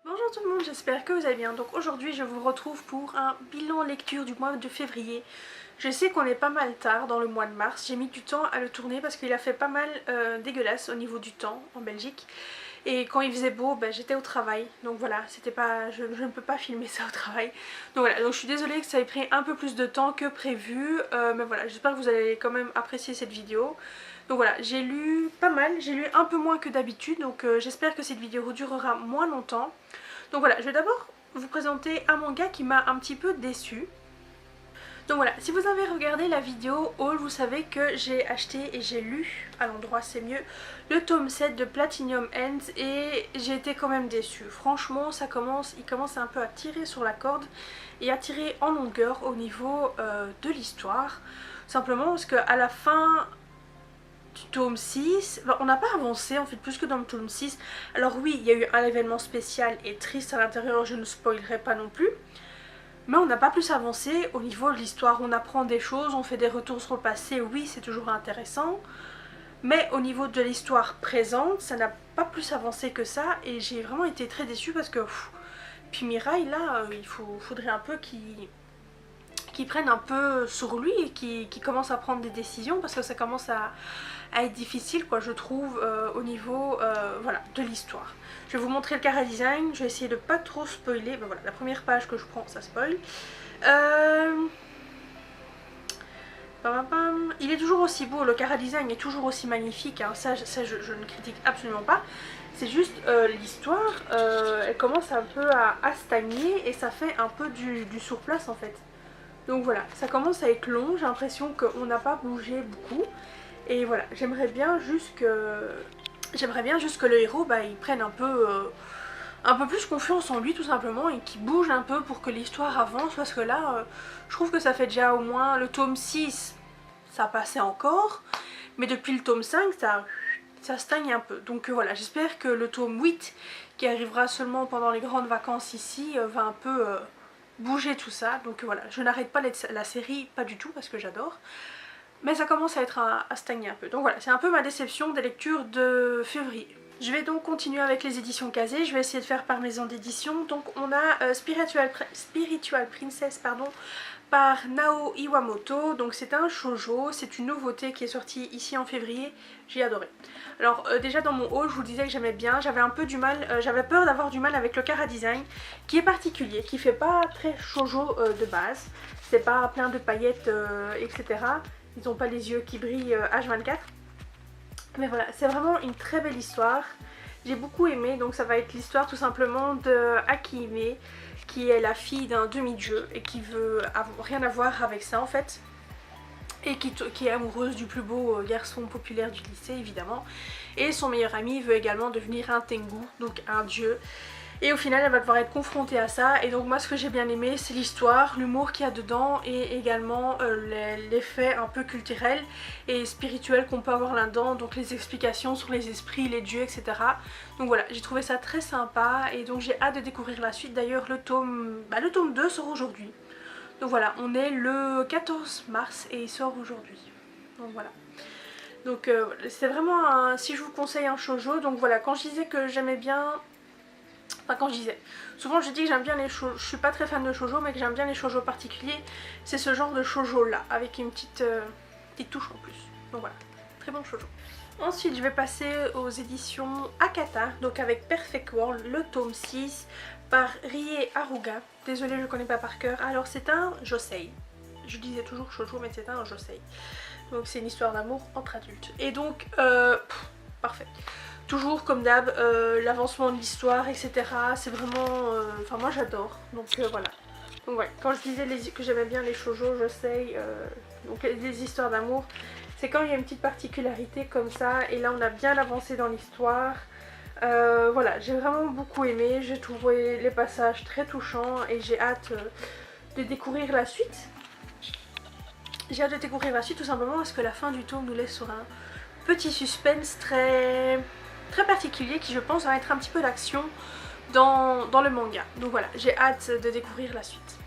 Bonjour tout le monde, j'espère que vous allez bien. Donc aujourd'hui je vous retrouve pour un bilan lecture du mois de février. Je sais qu'on est pas mal tard dans le mois de mars, j'ai mis du temps à le tourner parce qu'il a fait pas mal dégueulasse au niveau du temps en Belgique. Et quand il faisait beau, j'étais au travail, donc voilà, c'était pas, je ne peux pas filmer ça au travail. Donc voilà, donc je suis désolée que ça ait pris un peu plus de temps que prévu, mais voilà, j'espère que vous allez quand même apprécier cette vidéo. Donc voilà, j'ai lu pas mal, j'ai lu un peu moins que d'habitude, donc j'espère que cette vidéo durera moins longtemps. Donc voilà, je vais d'abord vous présenter un manga qui m'a un petit peu déçue. Donc voilà, si vous avez regardé la vidéo haul, vous savez que j'ai acheté et j'ai lu, à l'endroit c'est mieux, le tome 7 de Platinum Ends et j'ai été quand même déçue. Franchement, il commence un peu à tirer sur la corde et à tirer en longueur au niveau de l'histoire. Simplement parce qu'à la fin du tome 6, on n'a pas avancé en fait plus que dans le tome 6. Alors oui, il y a eu un événement spécial et triste à l'intérieur, je ne spoilerai pas non plus. Mais on n'a pas plus avancé au niveau de l'histoire, on apprend des choses, on fait des retours sur le passé, oui c'est toujours intéressant. Mais au niveau de l'histoire présente, ça n'a pas plus avancé que ça et j'ai vraiment été très déçue parce que... Puis Mirai là, il faudrait un peu qu'il prenne un peu sur lui et qu'il commence à prendre des décisions parce que ça commence à être difficile quoi je trouve au niveau voilà, de l'histoire. Je vais vous montrer le chara design, je vais essayer de pas trop spoiler, voilà, la première page que je prends ça spoil. Il est toujours aussi beau, le chara design est toujours aussi magnifique, hein. Ça je ne critique absolument pas. C'est juste l'histoire, elle commence un peu à stagner et ça fait un peu du surplace en fait. Donc voilà, ça commence à être long, j'ai l'impression qu'on n'a pas bougé beaucoup. Et voilà, j'aimerais bien juste que le héros il prenne un peu plus confiance en lui tout simplement et qu'il bouge un peu pour que l'histoire avance parce que là, je trouve que ça fait déjà au moins le tome 6, ça passait encore, mais depuis le tome 5, ça stagne un peu. Donc voilà, j'espère que le tome 8, qui arrivera seulement pendant les grandes vacances ici, va un peu bouger tout ça. Donc voilà, je n'arrête pas la série, pas du tout parce que j'adore. Mais ça commence à être à stagner un peu. Donc voilà, c'est un peu ma déception des lectures de février. Je vais donc continuer avec les éditions Kazé, je vais essayer de faire par maison d'édition. Donc on a Spiritual Princess par Nao Iwamoto. Donc c'est un shoujo, c'est une nouveauté qui est sortie ici en février, j'ai adoré. Alors déjà dans mon haul je vous disais que j'aimais bien, j'avais un peu du mal, j'avais peur d'avoir du mal avec le chara design qui est particulier, qui fait pas très shoujo de base, c'est pas plein de paillettes etc. Ils n'ont pas les yeux qui brillent H24. Mais voilà, c'est vraiment une très belle histoire. J'ai beaucoup aimé, donc ça va être l'histoire tout simplement de Akihime, qui est la fille d'un demi-dieu et qui veut rien avoir avec ça en fait. Et qui est amoureuse du plus beau garçon populaire du lycée évidemment. Et son meilleur ami veut également devenir un tengu, donc un dieu. Et au final elle va devoir être confrontée à ça. Et donc moi ce que j'ai bien aimé c'est l'histoire, l'humour qu'il y a dedans et également l'effet un peu culturel et spirituel qu'on peut avoir là-dedans. Donc les explications sur les esprits, les dieux etc. Donc voilà, j'ai trouvé ça très sympa et donc j'ai hâte de découvrir la suite. D'ailleurs le tome 2 sort aujourd'hui. Donc voilà, on est le 14 mars et il sort aujourd'hui. Donc voilà. Donc c'est vraiment si je vous conseille un shoujo, donc voilà, quand je disais que j'aimais bien... Enfin quand je disais, souvent je dis que j'aime bien les shoujo, je suis pas très fan de shoujo mais que j'aime bien les shoujo particuliers, c'est ce genre de shoujo là, avec une petite touche en plus. Donc voilà, très bon shoujo. Ensuite je vais passer aux éditions Akata, donc avec Perfect World, le tome 6 par Rie Haruga. Désolée je connais pas par cœur. Alors c'est un josei, je disais toujours shoujo mais c'est un josei. Donc c'est une histoire d'amour entre adultes. Et donc parfait. Toujours comme d'hab, l'avancement de l'histoire, etc. C'est vraiment... Enfin moi j'adore, donc voilà. Donc ouais, quand je disais que j'aimais bien les shoujo, josei, donc les histoires d'amour, c'est quand il y a une petite particularité comme ça, et là on a bien avancé dans l'histoire. Voilà, j'ai vraiment beaucoup aimé, j'ai trouvé les passages très touchants et j'ai hâte de découvrir la suite. J'ai hâte de découvrir la suite tout simplement parce que la fin du tome nous laisse sur un petit suspense très particulier qui je pense va être un petit peu d'action dans le manga. Donc voilà, j'ai hâte de découvrir la suite.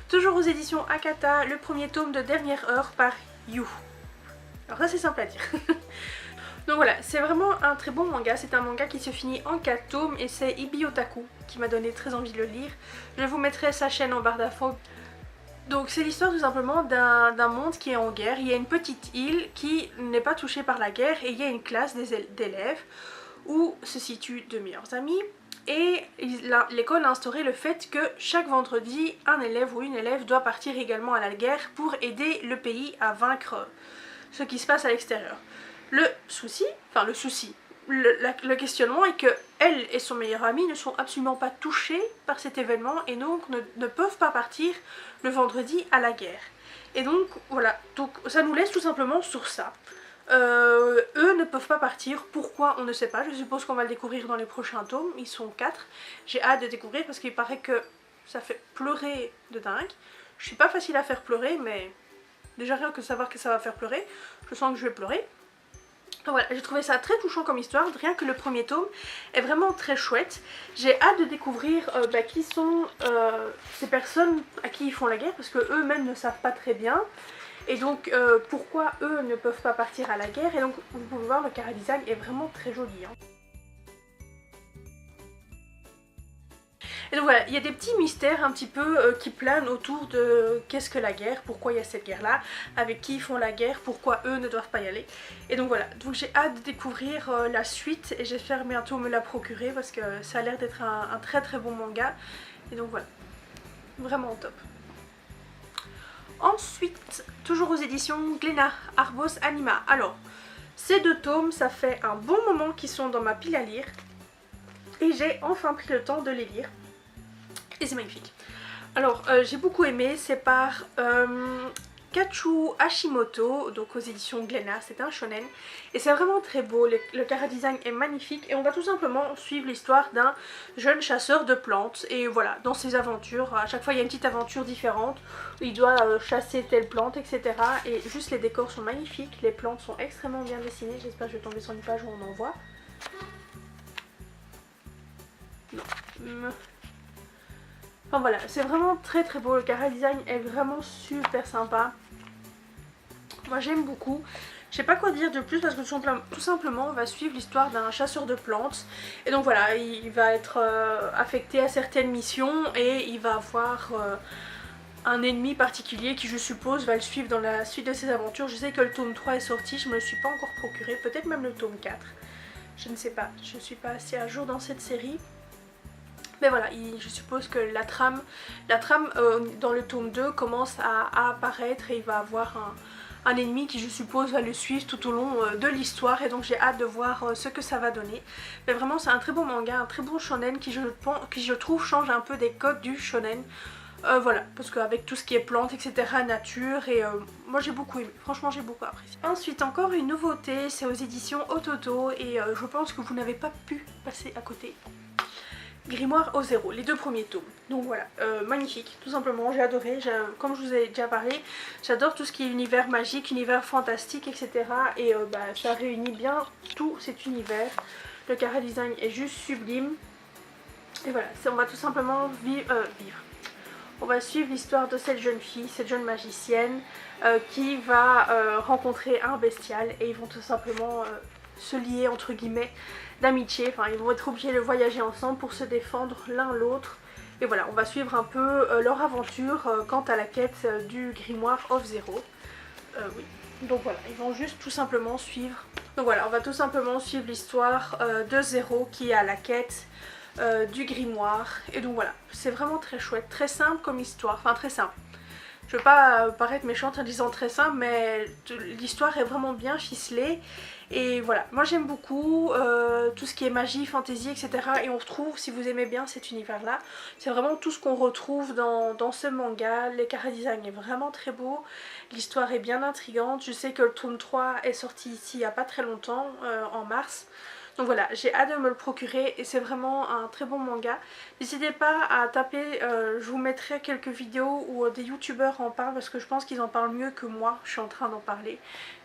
Toujours aux éditions Akata, le premier tome de Dernière Heure par You. Alors ça c'est simple à dire. Donc voilà, c'est vraiment un très bon manga, c'est un manga qui se finit en 4 tomes et c'est Ibi Otaku qui m'a donné très envie de le lire. Je vous mettrai sa chaîne en barre d'infos. Donc c'est l'histoire tout simplement d'un monde qui est en guerre. Il y a une petite île qui n'est pas touchée par la guerre et il y a une classe d'élèves où se situent deux meilleurs amis. Et l'école a instauré le fait que chaque vendredi, un élève ou une élève doit partir également à la guerre pour aider le pays à vaincre ce qui se passe à l'extérieur. Le questionnement est que elle et son meilleur ami ne sont absolument pas touchés par cet événement et donc ne peuvent pas partir le vendredi à la guerre. Et donc voilà, donc ça nous laisse tout simplement sur ça. Eux ne peuvent pas partir, pourquoi on ne sait pas, je suppose qu'on va le découvrir dans les prochains tomes, ils sont 4. J'ai hâte de découvrir parce qu'il paraît que ça fait pleurer de dingue. Je suis pas facile à faire pleurer mais déjà rien que savoir que ça va faire pleurer, je sens que je vais pleurer. Donc voilà, j'ai trouvé ça très touchant comme histoire, rien que le premier tome est vraiment très chouette. J'ai hâte de découvrir qui sont ces personnes à qui ils font la guerre parce que eux-mêmes ne savent pas très bien. Et donc pourquoi eux ne peuvent pas partir à la guerre. Et donc vous pouvez voir, le chara-design est vraiment très joli. Hein. Et donc voilà, il y a des petits mystères un petit peu qui planent autour de qu'est-ce que la guerre, pourquoi il y a cette guerre là, avec qui ils font la guerre, pourquoi eux ne doivent pas y aller. Et donc voilà, donc j'ai hâte de découvrir la suite et j'espère bientôt me la procurer parce que ça a l'air d'être un très très bon manga. Et donc voilà, vraiment top. Ensuite, toujours aux éditions Glénat, Arbos Anima. Alors, ces 2 tomes, ça fait un bon moment qu'ils sont dans ma pile à lire et j'ai enfin pris le temps de les lire. Et c'est magnifique. Alors j'ai beaucoup aimé, c'est par Kachu Hashimoto, donc aux éditions Glénat, c'est un shonen. Et c'est vraiment très beau, le chara-design est magnifique et on va tout simplement suivre l'histoire d'un jeune chasseur de plantes. Et voilà, dans ses aventures, à chaque fois il y a une petite aventure différente où il doit chasser telle plante, etc. Et juste les décors sont magnifiques, les plantes sont extrêmement bien dessinées, j'espère que je vais tomber sur une page où on en voit. Non. Enfin voilà, c'est vraiment très très beau, le chara-design est vraiment super sympa. Moi j'aime beaucoup. Je sais pas quoi dire de plus parce que tout simplement on va suivre l'histoire d'un chasseur de plantes. Et donc voilà, il va être affecté à certaines missions et il va avoir un ennemi particulier qui je suppose va le suivre dans la suite de ses aventures. Je sais que le tome 3 est sorti, je me le suis pas encore procuré, peut-être même le tome 4. Je ne sais pas, je suis pas assez à jour dans cette série. Mais voilà, je suppose que la trame dans le tome 2 commence à apparaître et il va avoir un ennemi qui je suppose va le suivre tout au long de l'histoire et donc j'ai hâte de voir ce que ça va donner. Mais vraiment c'est un très bon manga, un très bon shonen qui je trouve change un peu des codes du shonen. Voilà, parce qu'avec tout ce qui est plantes, etc, nature, et moi j'ai beaucoup aimé, franchement j'ai beaucoup apprécié. Ensuite encore une nouveauté, c'est aux éditions Ototo et je pense que vous n'avez pas pu passer à côté. Grimoire au zéro, les 2 premiers tomes. Donc voilà, magnifique, tout simplement, j'ai adoré, comme je vous ai déjà parlé, j'adore tout ce qui est univers magique, univers fantastique, etc. Et ça réunit bien tout cet univers. Le chara-design est juste sublime. Et voilà, on va tout simplement on va suivre l'histoire de cette jeune fille, cette jeune magicienne qui va rencontrer un bestial et ils vont tout simplement se lier entre guillemets d'amitié, enfin ils vont être obligés de voyager ensemble pour se défendre l'un l'autre. Et voilà, on va suivre un peu leur aventure quant à la quête du grimoire of Zero. Oui, donc voilà, ils vont juste tout simplement suivre. Donc voilà, on va tout simplement suivre l'histoire de Zero qui est à la quête du grimoire. Et donc voilà, c'est vraiment très chouette, très simple comme histoire, enfin très simple. Je veux pas paraître méchante en disant très simple, mais l'histoire est vraiment bien ficelée. Et voilà, moi j'aime beaucoup tout ce qui est magie, fantasy, etc. Et on retrouve, si vous aimez bien cet univers-là, c'est vraiment tout ce qu'on retrouve dans ce manga. Le chara-design est vraiment très beau, l'histoire est bien intrigante. Je sais que le tome 3 est sorti ici il n'y a pas très longtemps, en mars. Donc voilà, j'ai hâte de me le procurer et c'est vraiment un très bon manga. N'hésitez pas à taper, je vous mettrai quelques vidéos où des youtubeurs en parlent parce que je pense qu'ils en parlent mieux que moi, je suis en train d'en parler.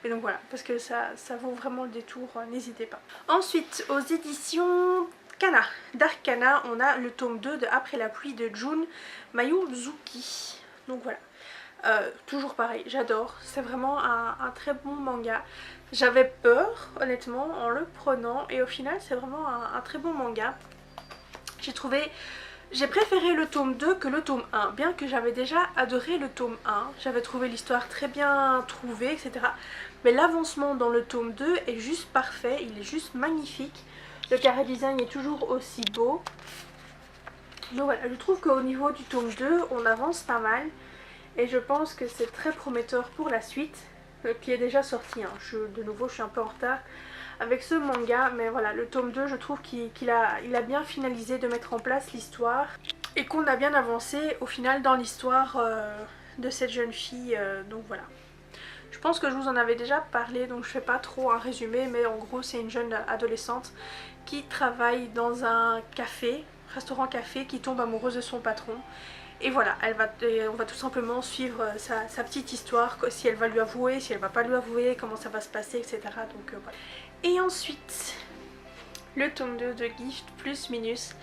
Et donc voilà, parce que ça vaut vraiment le détour, n'hésitez pas. Ensuite, aux éditions Kana, Dark Kana, on a le tome 2 de Après la pluie de Jun Mayuzuki. Donc voilà. Toujours pareil, j'adore, c'est vraiment un très bon manga. J'avais peur honnêtement en le prenant et au final c'est vraiment un très bon manga. J'ai préféré le tome 2 que le tome 1, bien que j'avais déjà adoré le tome 1, j'avais trouvé l'histoire très bien trouvée, etc. Mais l'avancement dans le tome 2 est juste parfait, il est juste magnifique. Le chara design est toujours aussi beau. Donc voilà, je trouve qu'au niveau du tome 2, on avance pas mal. Et je pense que c'est très prometteur pour la suite, qui est déjà sorti. De nouveau, je suis un peu en retard avec ce manga, mais voilà, le tome 2, je trouve qu'il a bien finalisé de mettre en place l'histoire et qu'on a bien avancé au final dans l'histoire de cette jeune fille, donc voilà. Je pense que je vous en avais déjà parlé, donc je fais pas trop un résumé, mais en gros c'est une jeune adolescente qui travaille dans un café, restaurant-café, qui tombe amoureuse de son patron. Et voilà, on va tout simplement suivre sa petite histoire, si elle va lui avouer, si elle va pas lui avouer, comment ça va se passer, etc. Donc voilà. Et ensuite, le tome 2 de Gift plus Minus.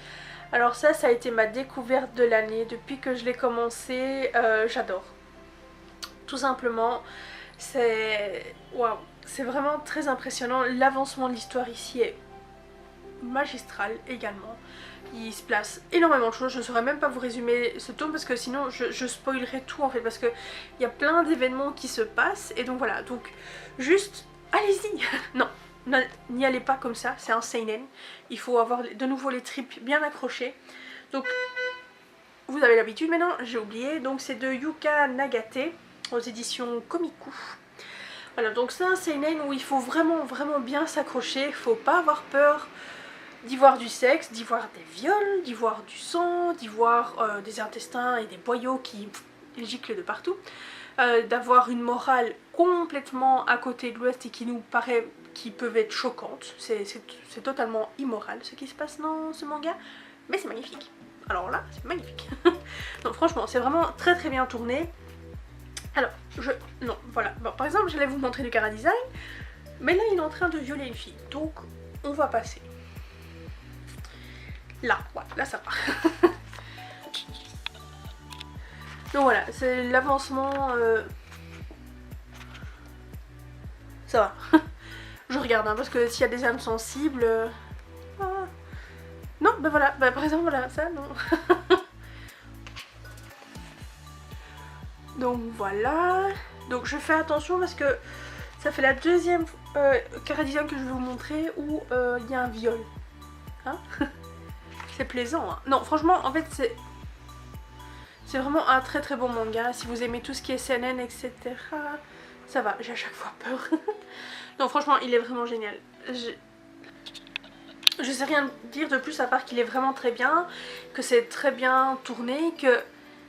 Alors ça a été ma découverte de l'année. Depuis que je l'ai commencé, j'adore. Tout simplement, c'est waouh, c'est vraiment très impressionnant. L'avancement de l'histoire ici est magistral également. Il se place énormément de choses, je ne saurais même pas vous résumer ce tome parce que sinon je spoilerais tout en fait, parce qu'il y a plein d'événements qui se passent et donc voilà, donc juste allez-y. Non, n'y allez pas comme ça, c'est un seinen, il faut avoir de nouveau les tripes bien accrochées. Donc vous avez l'habitude maintenant, j'ai oublié, donc c'est de Yuka Nagate aux éditions Komiku. Voilà, donc c'est un seinen où il faut vraiment bien s'accrocher, il faut pas avoir peur d'y voir du sexe, d'y voir des viols, d'y voir du sang, d'y voir des intestins et des boyaux qui giclent de partout, d'avoir une morale complètement à côté de l'Ouest et qui nous paraît, qui peuvent être choquantes. C'est totalement immoral ce qui se passe dans ce manga, mais c'est magnifique. Alors là, c'est magnifique. Donc franchement, c'est vraiment très bien tourné. Alors, non, voilà. Bon, par exemple, j'allais vous montrer du chara design, mais là, il est en train de violer une fille, donc on va passer. Là, ouais, là ça va. Donc voilà, c'est l'avancement. Ça va. Je regarde hein, parce que s'il y a des âmes sensibles. Non, bah voilà, bah par exemple, voilà, ça non. Donc voilà. Donc je fais attention parce que ça fait la deuxième chara design que je vais vous montrer où il y a un viol. Hein? C'est plaisant hein. Non franchement en fait c'est vraiment un très bon manga. Si vous aimez tout ce qui est seinen etc, ça va, j'ai à chaque fois peur. Non franchement il est vraiment génial. Je sais rien dire de plus à part qu'il est vraiment très bien, que c'est très bien tourné, que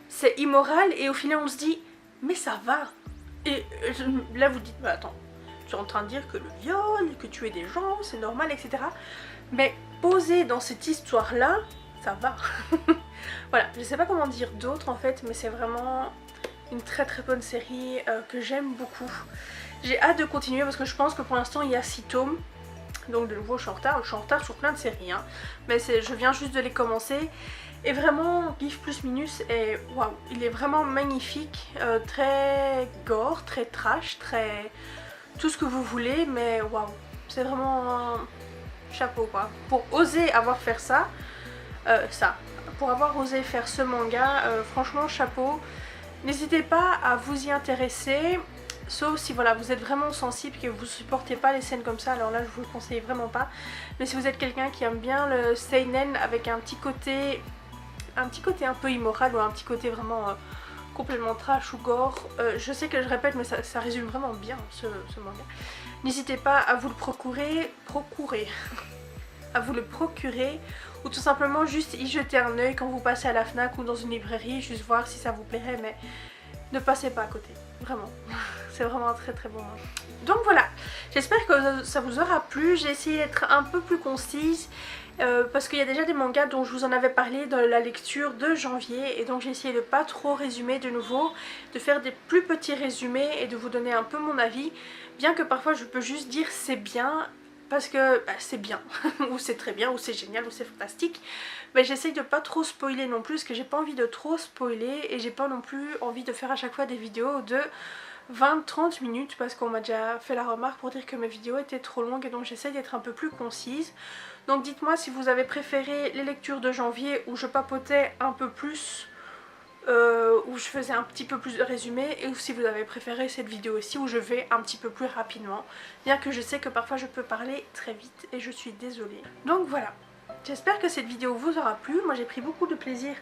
c'est immoral et au final on se dit mais ça va. Et là vous dites bah attends, tu es en train de dire que le viol, que tuer des gens c'est normal etc. Mais posé dans cette histoire là, ça va. Voilà, je sais pas comment dire d'autre en fait, mais c'est vraiment une très bonne série que j'aime beaucoup. J'ai hâte de continuer parce que je pense que pour l'instant il y a 6 tomes. Donc de nouveau je suis en retard sur plein de séries hein. Mais je viens juste de les commencer. Et vraiment Gift plus Minus est waouh, il est vraiment magnifique, très gore, très trash, très tout ce que vous voulez, mais waouh, c'est vraiment chapeau quoi. Pour oser avoir fait ça, pour avoir osé faire ce manga, franchement chapeau. N'hésitez pas à vous y intéresser, sauf si voilà vous êtes vraiment sensible et que vous supportez pas les scènes comme ça, alors là je vous le conseille vraiment pas. Mais si vous êtes quelqu'un qui aime bien le seinen avec un petit côté un peu immoral ou un petit côté vraiment complètement trash ou gore, je sais que je répète mais ça résume vraiment bien ce manga. N'hésitez pas à vous le procurer à vous le procurer ou tout simplement juste y jeter un œil quand vous passez à la FNAC ou dans une librairie, juste voir si ça vous plairait, mais ne passez pas à côté, vraiment. C'est vraiment un très bon manga. Donc voilà, j'espère que ça vous aura plu. J'ai essayé d'être un peu plus concise parce qu'il y a déjà des mangas dont je vous en avais parlé dans la lecture de janvier et donc j'ai essayé de pas trop résumer de nouveau, de faire des plus petits résumés et de vous donner un peu mon avis, bien que parfois je peux juste dire c'est bien parce que bah, c'est bien, ou c'est très bien, ou c'est génial, ou c'est fantastique. Mais j'essaye de pas trop spoiler non plus, parce que j'ai pas envie de trop spoiler, et j'ai pas non plus envie de faire à chaque fois des vidéos de 20-30 minutes, parce qu'on m'a déjà fait la remarque pour dire que mes vidéos étaient trop longues, et donc j'essaye d'être un peu plus concise. Donc dites-moi si vous avez préféré les lectures de janvier où je papotais un peu plus, où je faisais un petit peu plus de résumé, et si vous avez préféré cette vidéo ici où je vais un petit peu plus rapidement, bien que je sais que parfois je peux parler très vite et je suis désolée. Donc voilà, j'espère que cette vidéo vous aura plu. Moi j'ai pris beaucoup de plaisir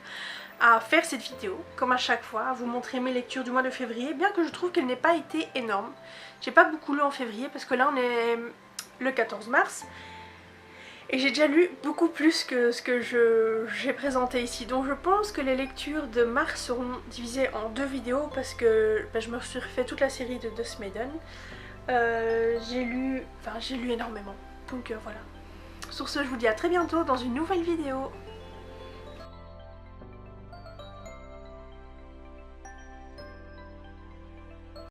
à faire cette vidéo, comme à chaque fois, à vous montrer mes lectures du mois de février, bien que je trouve qu'elle n'ait pas été énorme. J'ai pas beaucoup lu en février parce que là on est le 14 mars. Et j'ai déjà lu beaucoup plus que ce que j'ai présenté ici. Donc je pense que les lectures de mars seront divisées en 2 vidéos parce que bah, je me suis refait toute la série de Dusk Maiden. J'ai lu énormément. Donc voilà. Sur ce, je vous dis à très bientôt dans une nouvelle vidéo.